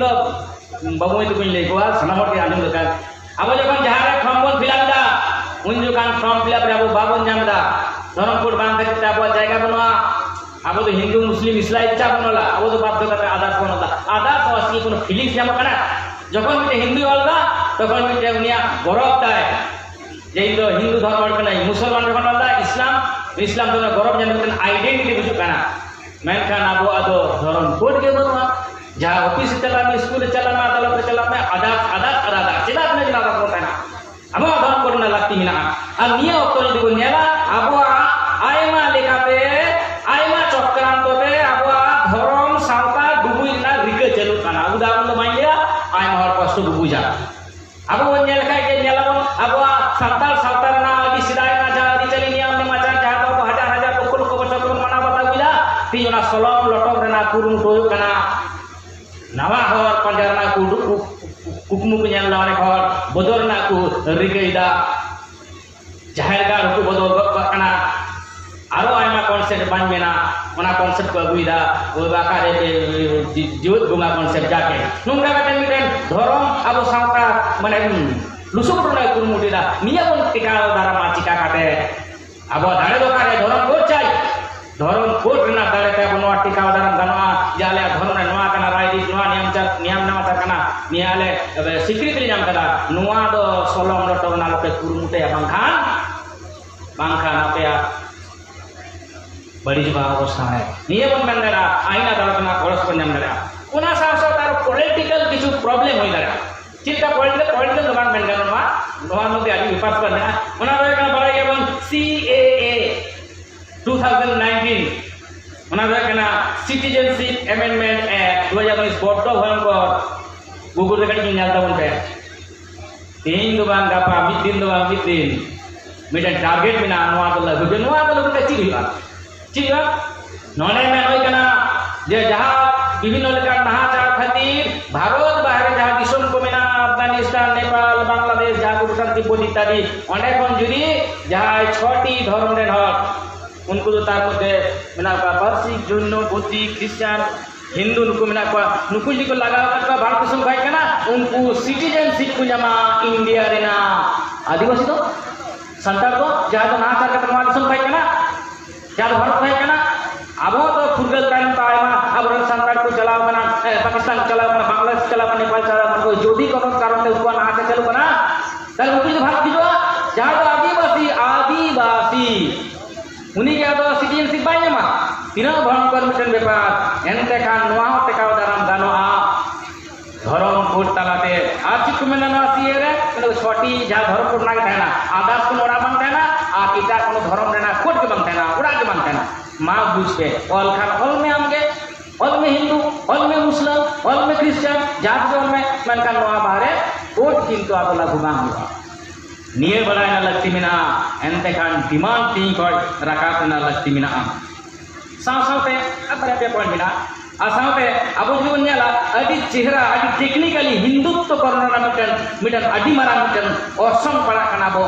ᱜᱩᱞᱚ ᱵᱟᱵᱩ ᱢᱟᱹᱭ ᱛᱟᱠᱚᱧ ᱞᱟᱹᱭ ᱠᱚᱣᱟ ᱥᱟᱱᱟᱢ ᱦᱚᱲ ᱜᱮ ᱟᱸᱡᱚᱢ ᱫᱚᱨᱠᱟর ᱟᱵᱚ ᱡᱚᱠᱷᱚᱱ ᱡᱟᱦᱟᱸ ᱨᱮ ᱯᱷᱨᱚᱢ ᱵᱚᱱ ᱯᱷᱤᱞᱟᱯ ᱮᱫᱟ उन जोगान फॉर्म फिलअप रे अब बाबन जामदा धर्म कोड बांध खातिर अब जायगा बनवा अब तो हिंदू मुस्लिम इस्लाम इच्छा बनला अब तो बाध्य करते आदार बनला आदार तो असली कोनो फीलिंग्स जाम कना जखन मिटे हिंदू वाला तखन मिटे उनिया गौरव ताय जे तो हिंदू धर्म कना मुसलमान जखन वाला इस्लाम इस्लाम तो गौरव जान आइडेंटिटी बुझु कना मेनखान अब अदो धर्म कोड के बनवा जहां ऑफिस चला में स्कूल चला में अदालत चला में आदार आदार आदार चेदा ने जला को कना अब धर्म कोड ना लगती मिना अब निया ऑक्टो दिबो नेला अब आयमा लेकाते आयमा चक्रांत ते अब धर्म सावता डुबुइना रिके चलु कना उदाहरण तो माइया आयमा हर कष्ट बुबुजा अब वो नेल का के नेलाबन अब संताल सावता ना अभी सिदाय ना जा अभी चली नियम ने मचा जा तो हजार हजार लोकल को बस को मना बता बिला तीना सलम लटक रेना कुरुम तो कना नवा हर पंजरना कुडु कुकमु को नेल लाने हर बदरना को रिकेदा जाहिर गार को बदल कना आरो आयमा कॉन्सेप्ट बान मेना ओना कॉन्सेप्ट को अगुइदा ओ बाकारे जीवत गुमा कॉन्सेप्ट जाके नुंगा कते मिटेन धर्म अब सावता माने लुसुक रना कुरमुटिदा निया बन टिका दारा माचिका काटे अब दाड़े दो कारे धर्म को चाइ धर्म कोड रना दाड़े ते बनवा टिका दारा गनवा जाले धर्म रे नवा कना रायदी नवा नियम नवा कना नियाले स्वीकृति नाम कदा नवा दो सलम लटो ना लोके कुरमुटे बांखान आपया बड़ी जवाब अवस्था है नियम मन दरा आईना दलकना कोरस को नाम दरा उना सासा तार पॉलिटिकल किछु प्रॉब्लम होई दरा चिंता पॉलिटिकल दबान मन गनवा नवा मध्ये आदि विपास करना उना रे कना बड़ा एवं CAA 2019 उना रे कना सिटीजनशिप अमेंडमेंट एक्ट 2019 बोर्ड भयंकर गुगुर रे कनी nyalta bonte तीन दो बार गपा मिद दिन दो बार मिद दिन मिटन टारगेट में नवा तो लगुटे चिगा नोने में होय कना जे जहां विभिन्न लेका नहाचार खातिर भारत बाहर जहां दिसम को मेना अफगानिस्तान नेपाल बांग्लादेश जहां को शांति तिब्बत इत्यादि अनेक कोन जुरी जहां 6टी धर्म रे हक उनको तो तार मते मेना का पारसी जैन बौद्ध क्रिश्चियन हिंदू नुको मेना को नुको जी को लगा का भारत दिसम भाई कना उनको सिटीजनशिप को जमा इंडिया रेना आदिवासी तो संताल को जहां तो नाचार का नवा दिसम भाई कना जहां भारत भाई कना अब तो फुरगल टाइम का आयमा अब संताल को चलाव कना पाकिस्तान चलाव कना बांग्लादेश चलाव कना नेपाल चलाव कना कोई जोदी कोनो कारण ते उसको ना के चलो कना तल उनको भारत दिजो जहां तो आदिवासी उनी के तो सिटीजनशिप बाय मा तीना भयंकर मिटन व्यापार एनते कान नवा टेकाव दाराम गानोआ धर्म कोड तालाते आज को मेना नासी रे तो 6टी जहां धर्म कोड ना कहना आदास को ओरा बन कहना आ किटा कोनो धर्म रेना कोड के बन कहना उड़ा के बन कहना मा बुझ के ऑल खान ऑल में आमगे ऑल में हिंदू ऑल में मुस्लिम ऑल में क्रिश्चियन जात जोन में मन का नवा बाहरे कोड किंतु आदला घुमा हुआ निये बड़ाना लगती मिना एनते कान डिमांड ती कोड रकातना लगती मिना सावते अब रे पॉइंट मिना आसामते अब जो नेला अभी चेहरा अभी टेक्निकली हिंदुत्व करना मिटन अभी मारा मिटन असम पड़ा कना बो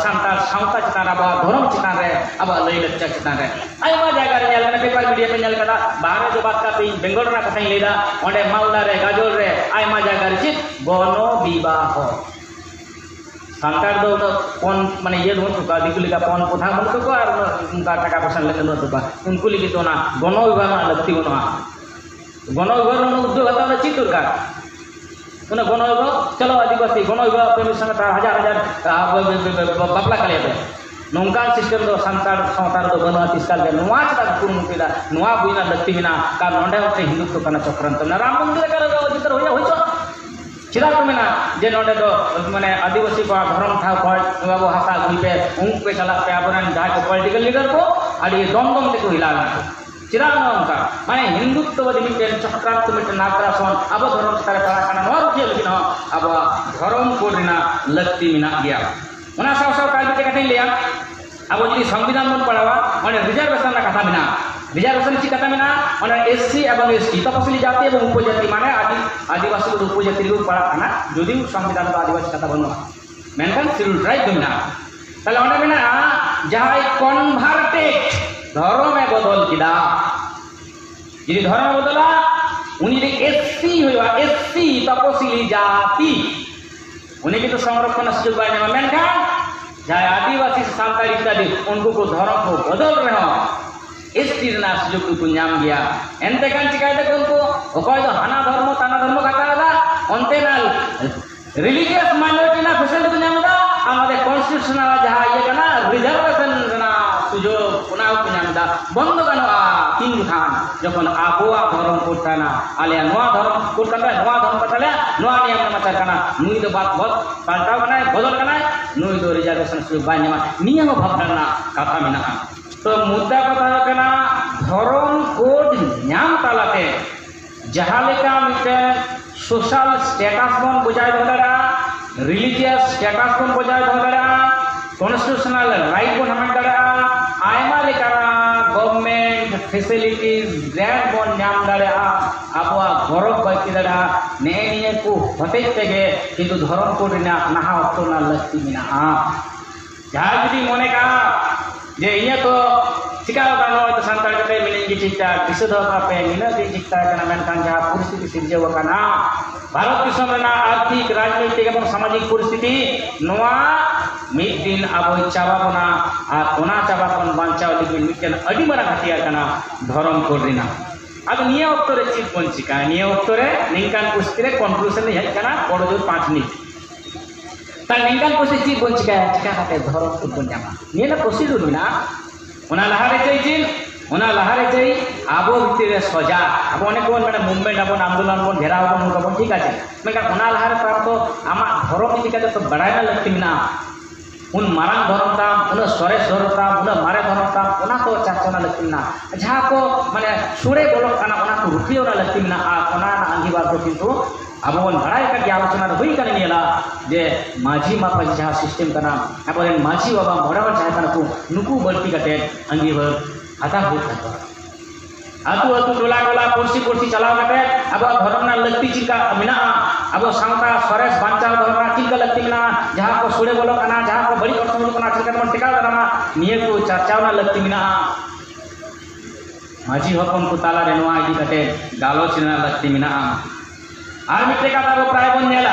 सांता सावता चितान अब धर्म चितान रे अब लई लच्चा चितान रे आयमा जायगा रे नेल पेपर मीडिया पे नेल कदा बाहर जो बात का पे बेंगलोर ना कथाई लेदा ओंडे मालदा रे गाजोल रे आयमा जायगा रे चित गनो विवाह संतार दो कौन माने ये दो तो का दिकुली का कौन पोथा मन तो को उनका टका पैसा लेते न तो का उनको लिखि तो ना गनो विवाह लगती गनो गनो विवाह उद्योग हता चितुर का उन्हें गनो विवाह चलो आदिवासी गनो विवाह परमिशन का हजार बापला कले पे नोंका सिस्टम दो संतार संतार दो गनो तिस्काल के नोआ चता कुरुमुटिदा नोआ बुइना लगती बिना का नोंडे होते हिंदुत्व कना चक्रांत ना राम मंदिर का जितर होया होइछो चिरा को मेना जे नोडे दो माने आदिवासी को धर्म था को बाबू हासा गुइपे उन पे चला पे आपन जहां को पॉलिटिकल लीडर को आडी दम ते को हिलाना चिरा उनका माने हिंदुत्व मिटेन चक्रांत मिटेन नागरासन अब धर्म तारे पड़ा kana नोर के लेकिन अब धर्म को रिना लगती मिना गया उना साव का बिते कथि लिया अब यदि संविधान मन पढ़ावा माने रिजर्वेशन का कथा बिना रिजर्वेशन की कथा बिना माने एससी एवं एसटी तपसिली जाति एवं उपजाति माने आदिवासी को उपजाति को पढ़ा खाना यदि संविधान का आदिवासी कथा बनवा मेनकान शिड्यूल ट्राइब बिना तले ओंडे बिना जहां कन्वर्टेड धर्म में बदल किदा यदि धर्म बदला उनी रे एससी हुआ एससी तपसिली जाति उन्हें भी तो संरक्षण सुजोग बाय ᱧᱟᱢᱟ मेनखान जहाँ आदिवासी से सान्ताल इत्यादि उनको को धर्म को बदल रहे हो एसटी ᱨᱮᱱᱟᱜ सुजोग को ᱧᱟᱢ गया एनते कान चिकाय दे उनको ओकय दो हाना धर्म ताना धर्म काटाला ओनते ना रिलीजियस माइनॉरिटी ना फैसिलिटी को ᱧᱟᱢ दा आमादे कॉन्स्टिट्यूशनल जहाँ ये कना रिजर्वेशन ᱨᱮᱱᱟᱜ सुजोग उना को ᱧᱟᱢ दा बंद गानोआ तीन खान जखन आबोआ धर्म को ताना आले नोआ धर्म को ताना नोआ धर्म पताले नोआ नियम माचा काना नुई दो बात बहुत पाल्टाव कना बदल कना नुई दो रिजर्वेशन सुजोग बाय ᱧᱟᱢᱟ नियम भावना कथा मेना तो मुद्दा कथा कना धर्म कोड ᱧᱟᱢ तालाते जहाँ लेका मिटे सोशल स्टेटस बन बजाय दरा रिलीजियस स्टेटस बन बजाय दरा कॉन्स्टिट्यूशनल राइट बन हमें दरा आयमा लेका गवर्नमेंट फैसिलिटीज ग्रांट बन ᱧᱟᱢ दरा आबोआ गौरव बाकी दरा ने निये को हतेज तेगे किंतु धर्म कोड ना नहा अक्तो ना लक्ति मिना जहाँ जुदी मने का जे इया तो चिका गानो तो सान्ताल कते मिनिंगी चिता दिसदो पापे निना दि चिता kana मेनखान जहाँ परिस्थिति सिर्जव kana भारत दिसम रेना आर्थिक राजनीतिक एवं सामाजिक परिस्थिति नोआ मिद दिन आबो चाबा बना आ कोना चाबा कोन बांचाव लगी मिटन अडी मारा हथियार kana धर्म कोड रिना अब निया ऑक्टो रे चित बन चिका निया ऑक्टो रे निंकान पुस्ति रे कंक्लूजन हे kana बड़ जोर 5 मिनट ता निंकान पुस्ति चित बन चिका कते धर्म कोड बन जामा निया ना प्रोसीड्यूर मिना उना लहारे चाहिए उना लहारे चाहिए आबो भितर सजा अब अनेक बन माने मुवमेंट अब आंदोलन बन घेराव बन उनका बन ठीक है मेका उना लहारे प्राप्त आमा धर्म इति कते तो बड़ाय ना लगती मिना उन मारांग धर्म ताम उन सरेस धर्म ताम उन मारे धर्म ताम उना तो चर्चा लगती मिना जहाँ को माने सुरे बोलक काना उना को रुखियो ना लगती मिना आ उना ना अंगीबार को किंतु अब बन बड़ाय का आलोचना हुई कान निला जे माझी मापा जहाँ सिस्टम कना अब माझी बाबा मोड़ावर चाहे कना को नुकु बल्टी कते अंगीबार हाथा होत था आतु आतु टोला टोला कुर्सी कुर्सी चलाव कते अब धर्म ना लगती चिका मिना अब सावता सरेस बांचाव धर्म ना चिका लगती मिना जहाँ को सुरे बोलो कना जहाँ को बड़ी कथम कना चिका मन टिका कना निये को चर्चाव ना लगती मिना माझी हकम को ताला रेनवा इदी कते गालोच ना लगती मिना आर मिटे का ताबो प्राय बन नेला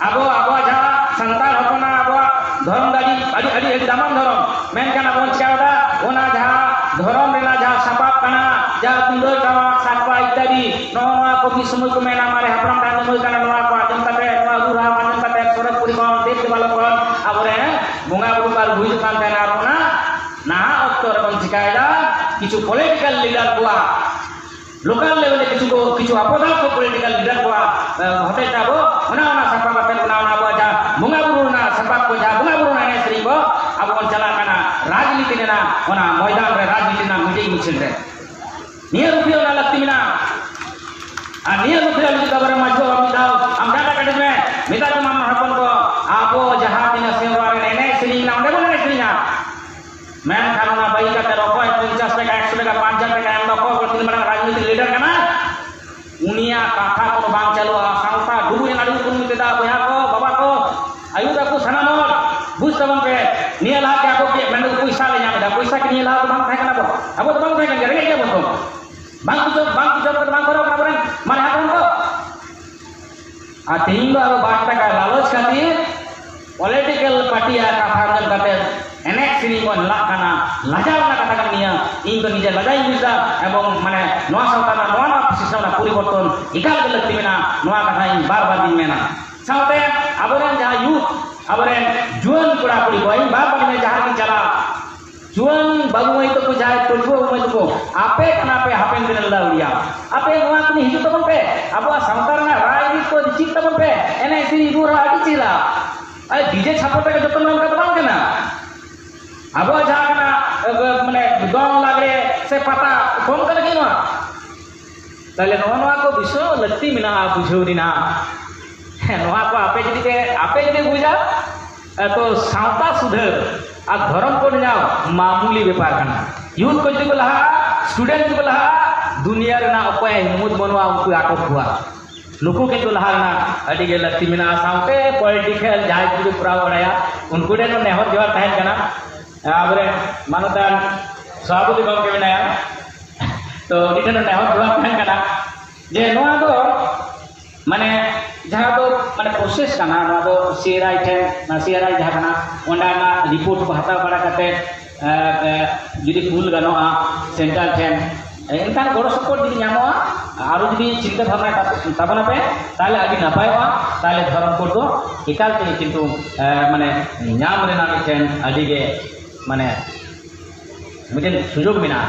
आबो आबो जहाँ संताल हकना आबो धर्म दादी अड़ी अड़ी एक दामन धर्म मेनखान आबो चिकादा ओना जहाँ धर्म रेना जहाँ सापाप कना जहाँ तुंदर कावा सापा इत्यादि नोआ को भी समय को मेना मारे हपरम कान मोय कना नोआ को आजम कते नोआ गुरा आजम कते सरक पुरी को देख वाला को आबरे बोंगा बुरु काल भुज कान तेना रोना ना अक्तर बन चिकायदा किछु पॉलिटिकल लीडर बुआ लोकल लेवल किछु आपदा को पॉलिटिकल लीडर को होते ताबो ओना सपा बातें ओना बाजा मुंगा बुरु ना सपा को जा मुंगा बुरु ना ने श्री को अब on चला काना राजनीति ने ना ओना मैदान रे राजनीति ना मुझे मुछिल रे नियर रुपयो ना लगती मिना आ नियर रुपयो लगी खबर माजो हम दाव हम डाटा काटे में मिता को मामा हपन को आपो जहां तिना सेवा रे ने श्री ना ओंडे बोले श्री ना मैं खाना बाई का तेरो को 50 टका 100 टका 500 टका एम को तीन बड़ा राजनीतिक लीडर कना उनिया कथा को बांग चलो सावता डुबु ना डुबु कुन मिते दा बया को बाबा को आयु दा को सनामो बुझ तबन पे निया ला के आपको के मैंने पैसा ले जामे दा पैसा के निया ला तो बांग थाय कना बो अब तो बांग थाय के रे के बो बांग तो बांग करो ना बरन माने हाथन को आ तीन बार 12 टका लालच खातिर पॉलिटिकल पार्टी आ कथा जन कते एनेक श्री बन लाकाना लाजाव ना कथा kan niya इन तो निजे लजाई बिजा एवं माने नोआ सावता ना नोआ सिस्टम ना परिवर्तन इकाल के लगती मेना नोआ कथा इन बार दिन मेना सावते आबरेन जहाँ यूथ आबरेन जुआन कोड़ा कुड़ी को इन बार में जहाँ की चला जुआन बाबुई तो को जाए टोलबो उमय तो आपे कना पे हापेन दिन ला उड़िया आपे नोआ कनी हिजु तबन पे आबो सावता ना राजनीति को चिक तबन पे एने श्री रुरा आडी चिला ए डीजे छापटे के जतन में का बांग केना अब जहाँ माने दंग लागरे से पता कम कर लगी ना ताले नोआ को विषय लगती मिना बुझो दिना नोआ को आपे जदि बुझा तो सावता सुधर आ धर्म को जाओ मामूली व्यापार करना यूथ को जो लहा स्टूडेंट को लहा दुनिया रेना अपाय हिम्मत बनवा उनको आटक हुआ नुकु के लहा ना अड़ी के लगती मिना सावते पॉलिटिकल जहाँ को पूरा बड़ाया उनको ने नेहर जवाब तहन करना आबरे मानतान स्वागत गम के बनाया तो इधर नेहर जवाब तहन करना je noa do mane jaha do mane proses kana noa do CRI ten na CRI jaha kana onda na report ko hataw bara kate judi kul ganoa central ten enkan goro support judi nyamoa aru judi cinta bhabna tabana pe tale adi napayoa tale dharam code do ekal te kintu mane nyam rena miten adi ge mane miten sujog mena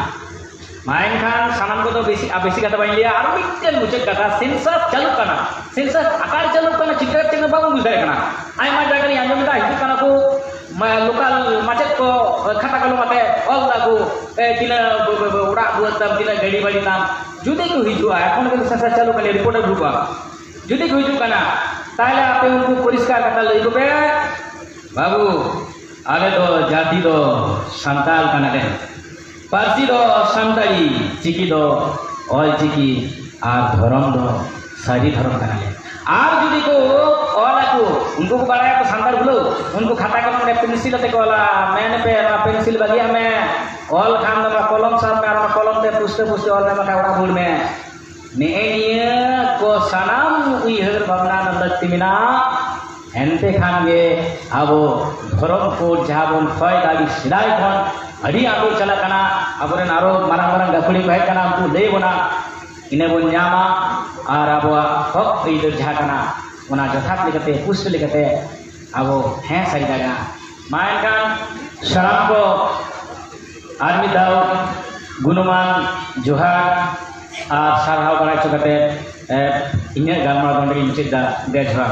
main kan sanam ko do besi kata bain liya aru miten mucet kata sensus chalu kana sensus akar chalu kana cinta tinga bangun bujai kana ai ma jaga ni anjom da hidu kana ko lokal macet ko khata kalau mate all lagu tina urak buat tam tina gadi badi tam judi ko hiju এখন কিন্তু sensus chalu kali report berubah judi ko hiju kana তাহলে আপনি উনকু পরিষ্কার কথা লইব বে বাবু আলে তো জাতি তো সান্তাল কানা দেন Parsi do santali ciki do ol ciki R ধরম do সারি ধরম কানা le আর যদি কো অল আকু উनको को बड़ा को santal gulo उनको खाता कलम में पेंसिल ते को ला मैंने पे पेंसिल बगिया में ऑल खान में कलम साथ में और कलम ते पुष्टे पुष्टे ऑल में कावड़ा बोल में निया को sanam uihar bhamna nandati mina ente khan ge abo dhorom ko jabon khoy dali sidai khon adi abo chala kana aboren aro marang marang gakuli bai kana ampu lei bona ine bon nyama ar abo hok eider jaha kana ona jothat lekate puste lekate abo he sai daga main kan salam ko armi dau gunuman johar আর সারহাও বাড়াইছো কাতে ইnya galmar gondri incida dejra